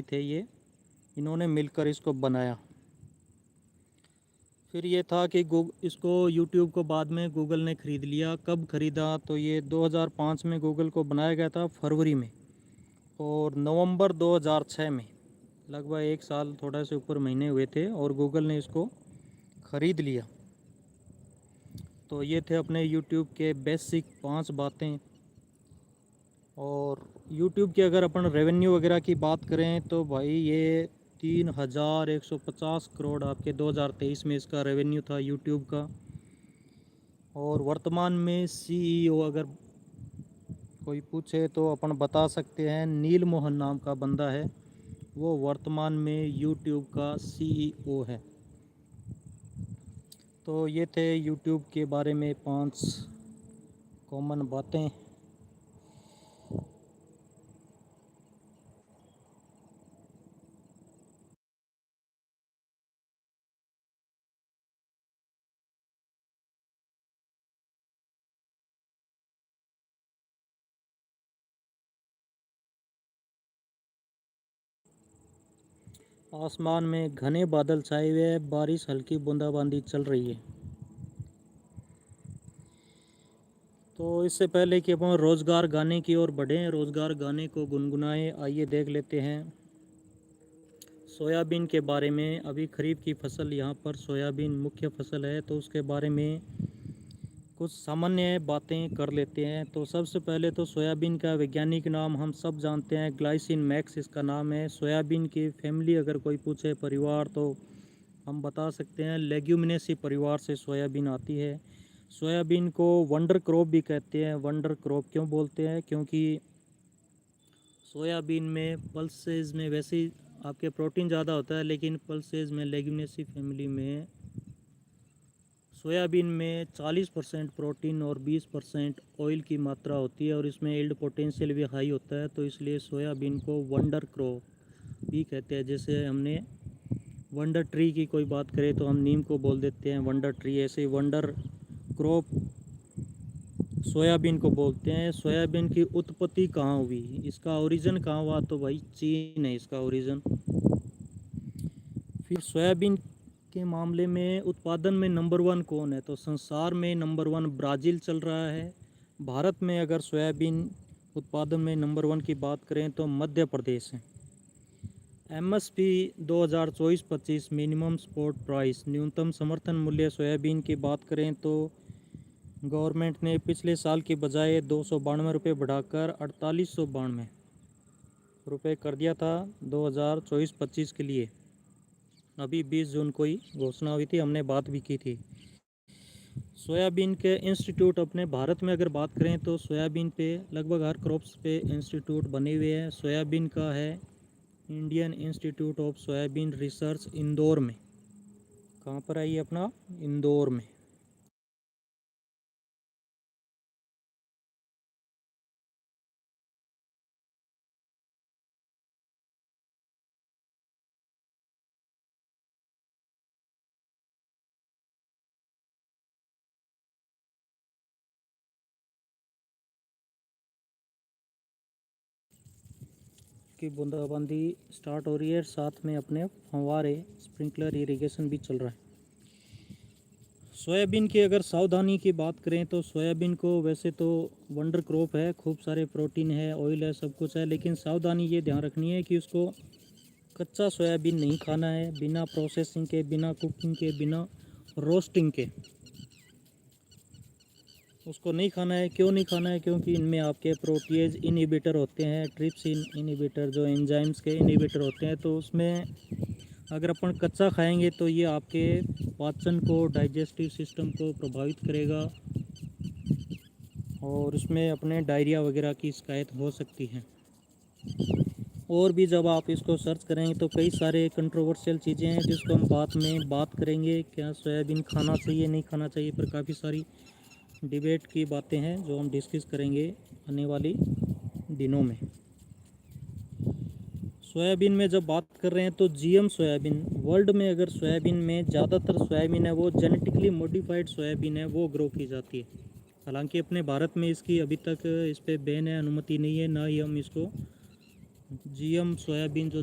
थे ये, इन्होंने मिलकर इसको बनाया। फिर ये था कि इसको यूट्यूब को बाद में गूगल ने ख़रीद लिया। कब ख़रीदा? तो ये 2005 में गूगल को बनाया गया था, फरवरी में, और नवंबर 2006 में, लगभग 1 साल थोड़ा से ऊपर महीने हुए थे, और गूगल ने इसको ख़रीद लिया। तो ये थे अपने यूट्यूब के बेसिक 5 बातें। और यूट्यूब की अगर अपन रेवेन्यू वगैरह की बात करें तो भाई ये 3150 करोड़ आपके 2023 में इसका रेवेन्यू था यूट्यूब का। और वर्तमान में सीईओ अगर कोई पूछे तो अपन बता सकते हैं, नील मोहन नाम का बंदा है, वो वर्तमान में यूट्यूब का सीईओ है। तो ये थे यूट्यूब के बारे में 5 कॉमन बातें। आसमान में घने बादल छाए हुए हैं, बारिश हल्की बूंदाबांदी चल रही है। तो इससे पहले कि अपन रोज़गार गाने की ओर बढ़ें, रोज़गार गाने को गुनगुनाएं, आइए देख लेते हैं सोयाबीन के बारे में। अभी खरीफ की फसल यहाँ पर सोयाबीन मुख्य फसल है, तो उसके बारे में कुछ सामान्य बातें कर लेते हैं। तो सबसे पहले तो सोयाबीन का वैज्ञानिक नाम हम सब जानते हैं, ग्लाइसिन मैक्स इसका नाम है। सोयाबीन की फैमिली अगर कोई पूछे, परिवार, तो हम बता सकते हैं लेग्यूमिनेसी परिवार से सोयाबीन आती है। सोयाबीन को वंडर क्रॉप भी कहते हैं। वंडर क्रॉप क्यों बोलते हैं? क्योंकि सोयाबीन में पल्सेस में वैसे ही आपके प्रोटीन ज़्यादा होता है, लेकिन पल्सेस में लेग्यूमिनेसी फैमिली में सोयाबीन में 40% प्रोटीन और 20% ऑयल की मात्रा होती है, और इसमें यील्ड पोटेंशियल भी हाई होता है। तो इसलिए सोयाबीन को वंडर क्रॉप भी कहते हैं। जैसे हमने वंडर ट्री की कोई बात करें तो हम नीम को बोल देते हैं वंडर ट्री, ऐसे वंडर क्रॉप सोयाबीन को बोलते हैं। सोयाबीन की उत्पत्ति कहाँ हुई, इसका ओरिजिन कहाँ हुआ? तो भाई चीन है इसका ओरिजिन। फिर सोयाबीन के मामले में उत्पादन में नंबर 1 कौन है? तो संसार में नंबर 1 ब्राज़ील चल रहा है। भारत में अगर सोयाबीन उत्पादन में नंबर 1 की बात करें तो मध्य प्रदेश है। एमएसपी 2024-25 मिनिमम सपोर्ट प्राइस, न्यूनतम समर्थन मूल्य सोयाबीन की बात करें तो गवर्नमेंट ने पिछले साल की बजाय 292 रुपये बढ़ाकर 4892 रुपये कर दिया था 2024-25 के लिए। अभी 20 जून को ही घोषणा हुई थी, हमने बात भी की थी। सोयाबीन के इंस्टीट्यूट अपने भारत में अगर बात करें तो सोयाबीन पे लगभग हर क्रॉप्स पे इंस्टीट्यूट बने हुए हैं। सोयाबीन का है Indian institute of soybean research Indore में। कहाँ पर है ये अपना? इंदौर में। की बूंदाबांदी स्टार्ट हो रही है, साथ में अपने फव्वारे स्प्रिंकलर इरिगेशन भी चल रहा है। सोयाबीन की अगर सावधानी की बात करें तो सोयाबीन को वैसे तो वंडर क्रॉप है, खूब सारे प्रोटीन है, ऑयल है, सब कुछ है, लेकिन सावधानी ये ध्यान रखनी है कि उसको कच्चा सोयाबीन नहीं खाना है, बिना प्रोसेसिंग के, बिना कुकिंग के, बिना रोस्टिंग के उसको नहीं खाना है। क्यों नहीं खाना है? क्योंकि इनमें आपके प्रोटीएज इनहिबिटर होते हैं, ट्रिप्सिन इनहिबिटर, जो एंजाइम्स के इनहिबिटर होते हैं। तो उसमें अगर अपन कच्चा खाएंगे तो ये आपके पाचन को, डाइजेस्टिव सिस्टम को प्रभावित करेगा, और उसमें अपने डायरिया वगैरह की शिकायत हो सकती है। और भी जब आप इसको सर्च करेंगे तो कई सारे कंट्रोवर्शियल चीज़ें हैं जिसको हम बाद में बात करेंगे, क्या सोयाबीन खाना चाहिए, नहीं खाना चाहिए, पर काफ़ी सारी डिबेट की बातें हैं जो हम डिस्कस करेंगे आने वाली दिनों में। सोयाबीन में जब बात कर रहे हैं तो जीएम सोयाबीन, वर्ल्ड में अगर सोयाबीन में ज़्यादातर सोयाबीन है वो जेनेटिकली मॉडिफाइड सोयाबीन है, वो ग्रो की जाती है। हालांकि अपने भारत में इसकी अभी तक इस पर बैन है, अनुमति नहीं है, ना ही हम इसको जीएम सोयाबीन जो